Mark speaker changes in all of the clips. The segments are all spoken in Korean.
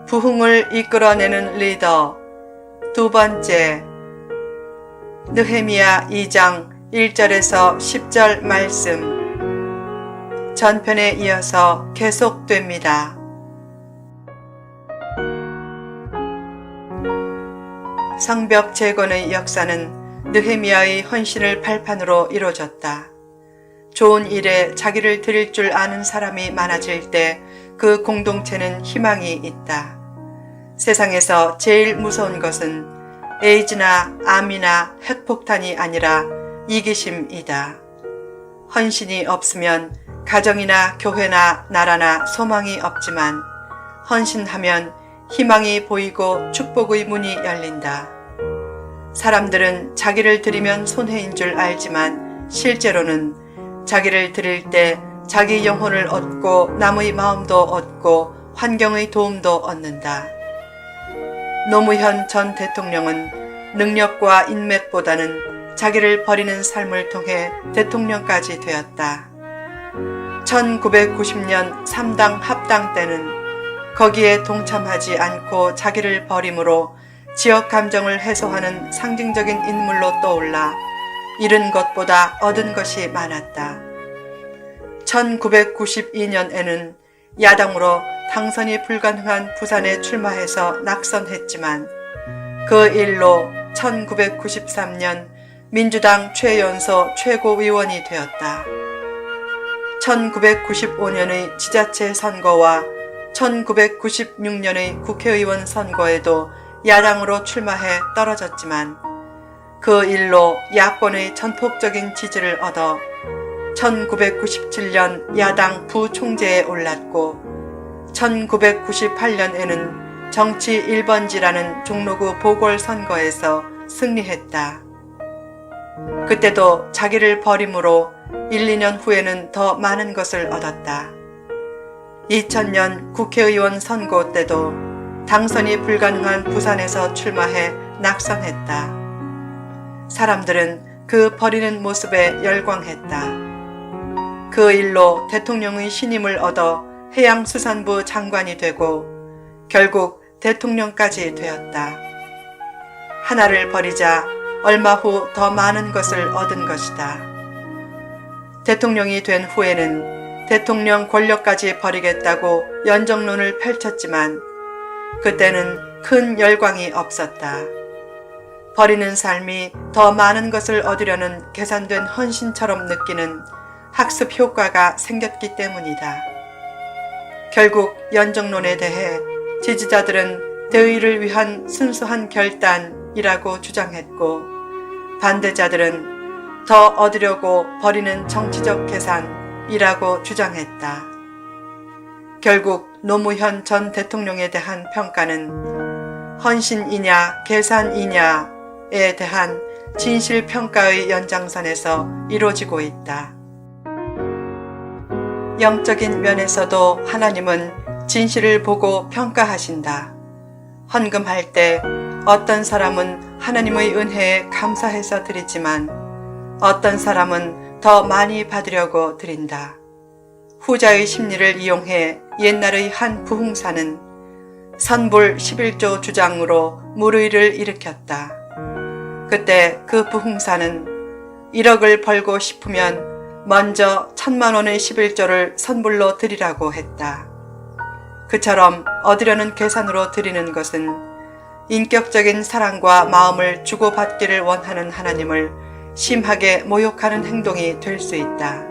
Speaker 1: 부흥을 이끌어내는 리더. 두 번째, 느헤미야 2장 1절에서 10절 말씀. 전편에 이어서 계속됩니다. 성벽 재건의 역사는 느헤미야의 헌신을 발판으로 이루어졌다. 좋은 일에 자기를 드릴 줄 아는 사람이 많아질 때 그 공동체는 희망이 있다. 세상에서 제일 무서운 것은 에이즈나 암이나 핵폭탄이 아니라 이기심이다. 헌신이 없으면 가정이나 교회나 나라나 소망이 없지만 헌신하면 희망이 보이고 축복의 문이 열린다. 사람들은 자기를 드리면 손해인 줄 알지만 실제로는 자기를 드릴 때 자기 영혼을 얻고 남의 마음도 얻고 환경의 도움도 얻는다. 노무현 전 대통령은 능력과 인맥보다는 자기를 버리는 삶을 통해 대통령까지 되었다. 1990년 3당 합당 때는 거기에 동참하지 않고 자기를 버림으로 지역 감정을 해소하는 상징적인 인물로 떠올라 잃은 것보다 얻은 것이 많았다. 1992년에는 야당으로 당선이 불가능한 부산에 출마해서 낙선했지만 그 일로 1993년 민주당 최연소 최고위원이 되었다. 1995년의 지자체 선거와 1996년의 국회의원 선거에도 야당으로 출마해 떨어졌지만 그 일로 야권의 전폭적인 지지를 얻어 1997년 야당 부총재에 올랐고 1998년에는 정치 1번지라는 종로구 보궐선거에서 승리했다. 그때도 자기를 버림으로 1, 2년 후에는 더 많은 것을 얻었다. 2000년 국회의원 선거 때도 당선이 불가능한 부산에서 출마해 낙선했다. 사람들은 그 버리는 모습에 열광했다. 그 일로 대통령의 신임을 얻어 해양수산부 장관이 되고 결국 대통령까지 되었다. 하나를 버리자 얼마 후 더 많은 것을 얻은 것이다. 대통령이 된 후에는 대통령 권력까지 버리겠다고 연정론을 펼쳤지만 그때는 큰 열광이 없었다. 버리는 삶이 더 많은 것을 얻으려는 계산된 헌신처럼 느끼는 학습 효과가 생겼기 때문이다. 결국 연정론에 대해 지지자들은 대의를 위한 순수한 결단이라고 주장했고 반대자들은 더 얻으려고 버리는 정치적 계산이라고 주장했다. 결국 노무현 전 대통령에 대한 평가는 헌신이냐 계산이냐에 대한 진실평가의 연장선에서 이루어지고 있다. 영적인 면에서도 하나님은 진실을 보고 평가하신다. 헌금할 때 어떤 사람은 하나님의 은혜에 감사해서 드리지만 어떤 사람은 더 많이 받으려고 드린다. 후자의 심리를 이용해 옛날의 한 부흥사는 선불 11조 주장으로 물의를 일으켰다. 그때 그 부흥사는 1억을 벌고 싶으면 먼저 1000만 원의 11조를 선불로 드리라고 했다. 그처럼 얻으려는 계산으로 드리는 것은 인격적인 사랑과 마음을 주고받기를 원하는 하나님을 심하게 모욕하는 행동이 될 수 있다.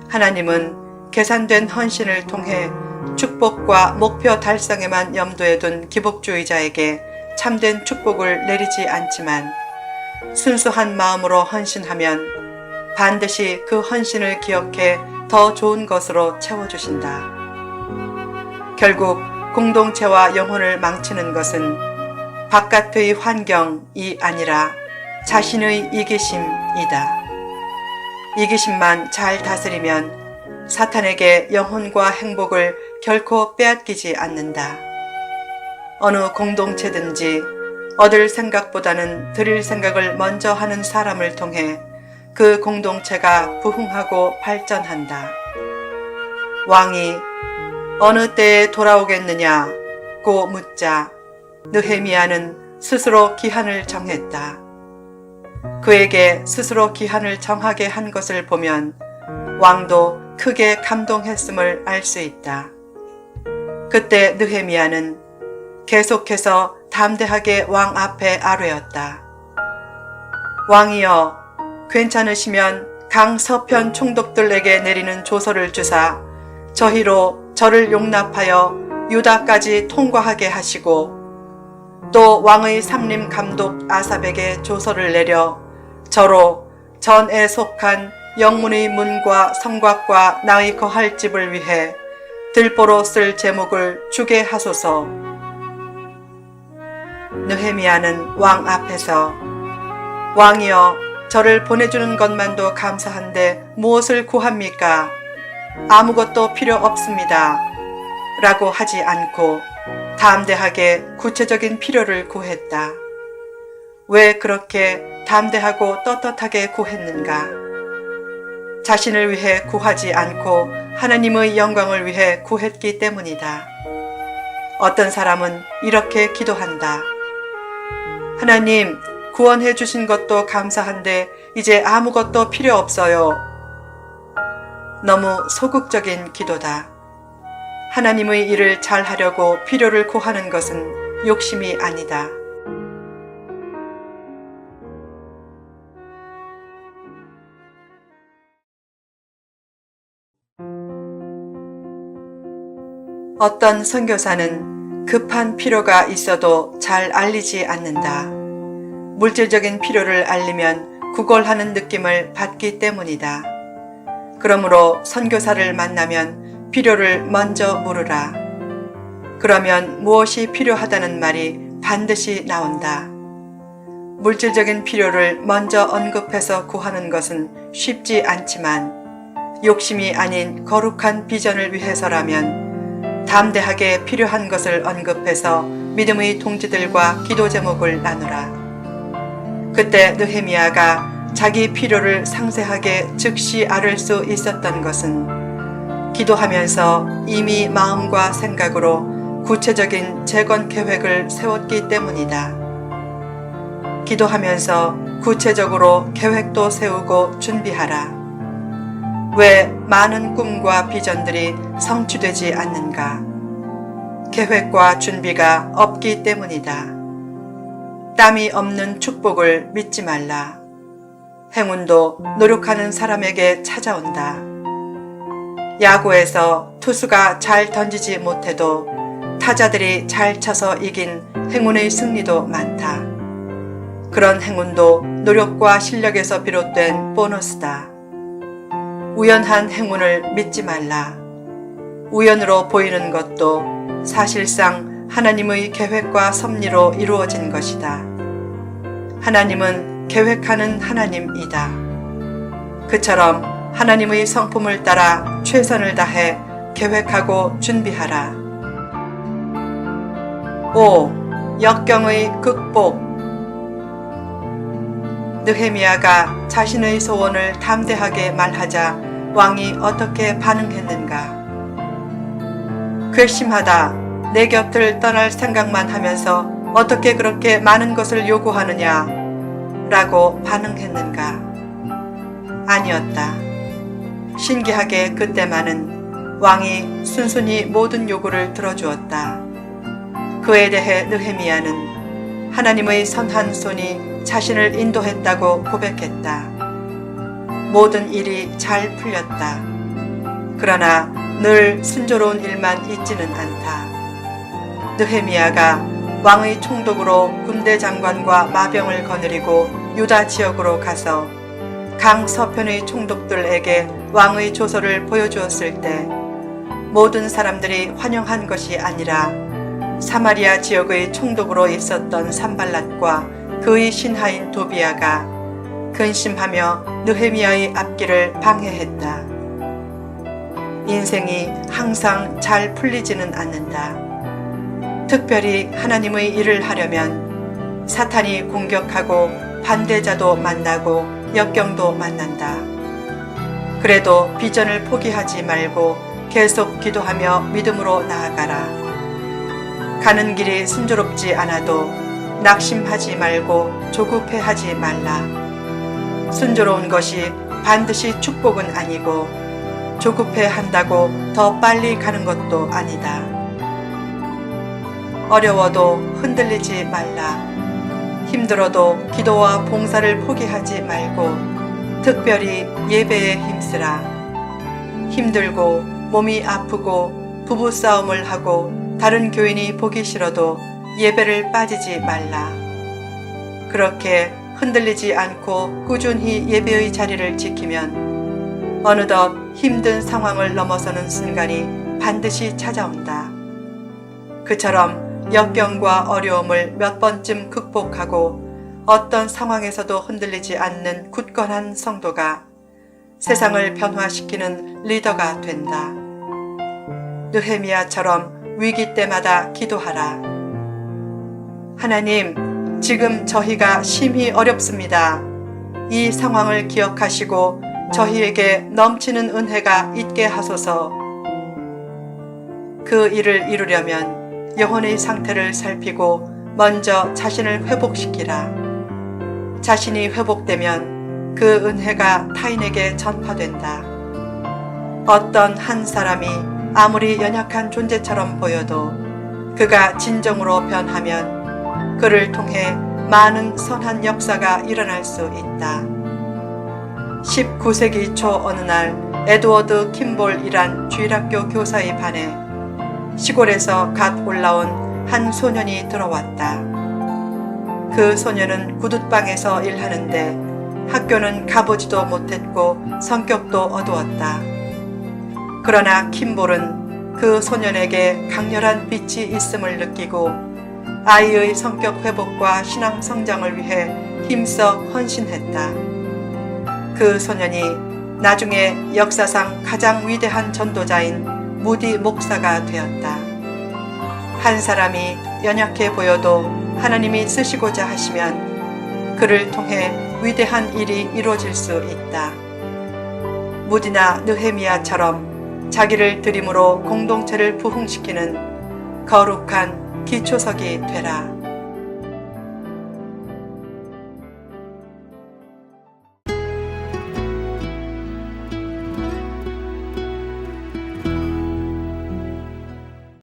Speaker 1: 하나님은 계산된 헌신을 통해 축복과 목표 달성에만 염두에 둔 기복주의자에게 참된 축복을 내리지 않지만 순수한 마음으로 헌신하면 반드시 그 헌신을 기억해 더 좋은 것으로 채워주신다. 결국 공동체와 영혼을 망치는 것은 바깥의 환경이 아니라 자신의 이기심이다. 이기심만 잘 다스리면 사탄에게 영혼과 행복을 결코 빼앗기지 않는다. 어느 공동체든지 얻을 생각보다는 드릴 생각을 먼저 하는 사람을 통해 그 공동체가 부흥하고 발전한다. 왕이 어느 때에 돌아오겠느냐 고 묻자 느헤미야는 스스로 기한을 정했다. 그에게 스스로 기한을 정하게 한 것을 보면 왕도 크게 감동했음을 알 수 있다. 그때 느헤미야는 계속해서 담대하게 왕 앞에 아뢰었다. 왕이여, 괜찮으시면 강 서편 총독들에게 내리는 조서를 주사 저희로 저를 용납하여 유다까지 통과하게 하시고 또 왕의 삼림 감독 아삽에게 조서를 내려 저로 전에 속한 영문의 문과 성곽과 나의 거할 집을 위해 들보로 쓸 제목을 주게 하소서. 느헤미야는 왕 앞에서 왕이여, 저를 보내주는 것만도 감사한데 무엇을 구합니까? 아무것도 필요 없습니다. 라고 하지 않고 담대하게 구체적인 필요를 구했다. 왜 그렇게 담대하고 떳떳하게 구했는가? 자신을 위해 구하지 않고 하나님의 영광을 위해 구했기 때문이다. 어떤 사람은 이렇게 기도한다. 하나님, 구원해 주신 것도 감사한데 이제 아무것도 필요 없어요. 너무 소극적인 기도다. 하나님의 일을 잘 하려고 필요를 구하는 것은 욕심이 아니다. 어떤 선교사는 급한 필요가 있어도 잘 알리지 않는다. 물질적인 필요를 알리면 구걸하는 느낌을 받기 때문이다. 그러므로 선교사를 만나면 필요를 먼저 물으라. 그러면 무엇이 필요하다는 말이 반드시 나온다. 물질적인 필요를 먼저 언급해서 구하는 것은 쉽지 않지만 욕심이 아닌 거룩한 비전을 위해서라면 담대하게 필요한 것을 언급해서 믿음의 동지들과 기도 제목을 나누라. 그때 느헤미야가 자기 필요를 상세하게 즉시 앓을 수 있었던 것은 기도하면서 이미 마음과 생각으로 구체적인 재건 계획을 세웠기 때문이다. 기도하면서 구체적으로 계획도 세우고 준비하라. 왜 많은 꿈과 비전들이 성취되지 않는가? 계획과 준비가 없기 때문이다. 땀이 없는 축복을 믿지 말라. 행운도 노력하는 사람에게 찾아온다. 야구에서 투수가 잘 던지지 못해도 타자들이 잘 쳐서 이긴 행운의 승리도 많다. 그런 행운도 노력과 실력에서 비롯된 보너스다. 우연한 행운을 믿지 말라. 우연으로 보이는 것도 사실상 하나님의 계획과 섭리로 이루어진 것이다. 하나님은 계획하는 하나님이다. 그처럼 하나님의 성품을 따라 최선을 다해 계획하고 준비하라. 5. 역경의 극복. 느헤미야가 자신의 소원을 담대하게 말하자 왕이 어떻게 반응했는가? 괘씸하다. 내 곁을 떠날 생각만 하면서 어떻게 그렇게 많은 것을 요구하느냐? 라고 반응했는가? 아니었다. 신기하게 그때만은 왕이 순순히 모든 요구를 들어주었다. 그에 대해 느헤미야는 하나님의 선한 손이 자신을 인도했다고 고백했다. 모든 일이 잘 풀렸다. 그러나 늘 순조로운 일만 있지는 않다. 느헤미야가 왕의 총독으로 군대 장관과 마병을 거느리고 유다 지역으로 가서 강 서편의 총독들에게 왕의 조서를 보여주었을 때 모든 사람들이 환영한 것이 아니라 사마리아 지역의 총독으로 있었던 산발랏과 그의 신하인 도비아가 근심하며 느헤미야의 앞길을 방해했다. 인생이 항상 잘 풀리지는 않는다. 특별히 하나님의 일을 하려면 사탄이 공격하고 반대자도 만나고 역경도 만난다. 그래도 비전을 포기하지 말고 계속 기도하며 믿음으로 나아가라. 가는 길이 순조롭지 않아도 낙심하지 말고 조급해하지 말라. 순조로운 것이 반드시 축복은 아니고 조급해한다고 더 빨리 가는 것도 아니다. 어려워도 흔들리지 말라. 힘들어도 기도와 봉사를 포기하지 말고 특별히 예배에 힘쓰라. 힘들고 몸이 아프고 부부싸움을 하고 다른 교인이 보기 싫어도 예배를 빠지지 말라. 그렇게 흔들리지 않고 꾸준히 예배의 자리를 지키면 어느덧 힘든 상황을 넘어서는 순간이 반드시 찾아온다. 그처럼 역경과 어려움을 몇 번쯤 극복하고 어떤 상황에서도 흔들리지 않는 굳건한 성도가 세상을 변화시키는 리더가 된다. 느헤미야처럼 위기 때마다 기도하라. 하나님, 지금 저희가 심히 어렵습니다. 이 상황을 기억하시고 저희에게 넘치는 은혜가 있게 하소서. 그 일을 이루려면 영혼의 상태를 살피고 먼저 자신을 회복시키라. 자신이 회복되면 그 은혜가 타인에게 전파된다. 어떤 한 사람이 아무리 연약한 존재처럼 보여도 그가 진정으로 변하면 그를 통해 많은 선한 역사가 일어날 수 있다. 19세기 초 어느 날 에드워드 킴볼이란 주일학교 교사의 반에 시골에서 갓 올라온 한 소년이 들어왔다. 그 소년은 구둣방에서 일하는데 학교는 가보지도 못했고 성격도 어두웠다. 그러나 킴볼은 그 소년에게 강렬한 빛이 있음을 느끼고 아이의 성격 회복과 신앙 성장을 위해 힘써 헌신했다. 그 소년이 나중에 역사상 가장 위대한 전도자인 무디 목사가 되었다. 한 사람이 연약해 보여도 하나님이 쓰시고자 하시면 그를 통해 위대한 일이 이루어질 수 있다. 무디나 느헤미야처럼 자기를 드림으로 공동체를 부흥시키는 거룩한 기초석이 되라.